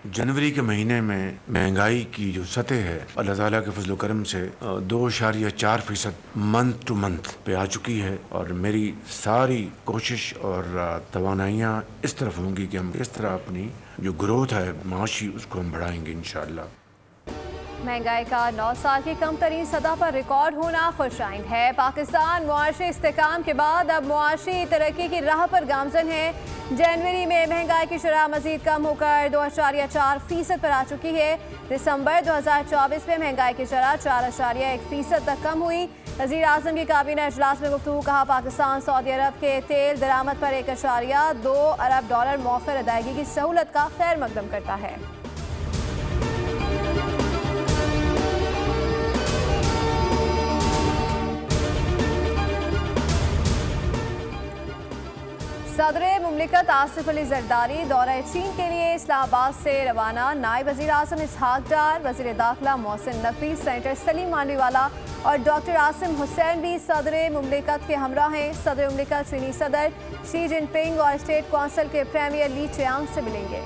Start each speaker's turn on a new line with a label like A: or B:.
A: जनवरी के महीने में महंगाई की जो सतह है अल्लाह ताला के फजल करम से 2.4% मंथ टू मंथ पे आ चुकी है। और मेरी सारी कोशिश और तवानाइयाँ इस तरफ होंगी कि हम इस तरह अपनी जो ग्रोथ है माशी उसको हम बढ़ाएंगे इंशाअल्लाह।
B: महंगाई का 9 साल की कम तरीन सतह पर रिकॉर्ड होना खुशाइंद है। पाकिस्तान मुआशी इस्तेकाम के बाद अब मुआशी तरक्की की राह पर गामजन है। जनवरी में महंगाई की शरह मजीद कम होकर 2.4% पर आ चुकी है। दिसंबर 2024 में महंगाई की शरह 4.1% तक कम हुई। वज़ीर आज़म की काबीना इजलास में गुफ्तगू कहा, पाकिस्तान सऊदी अरब के तेल दरामद पर $1.2 अरब मौखर अदायगी की सहूलत का खैर मकदम करता है। सदर मुमलिकत आसिफ अली जरदारी दौरा चीन के लिए इस्लामाबाद से रवाना। नायब वज़ीर आज़म इसहाक डार, वज़ीर दाखिला मोहसिन नकवी, सेनेटर सलीम मांडवीवाला और डॉक्टर आसिम हुसैन भी सदर मुमलिकत के हमरा हैं। सदर मुमलिकत चीनी सदर शी जिनपिंग और स्टेट कौंसिल के प्रीमियर ली चियांग से मिलेंगे।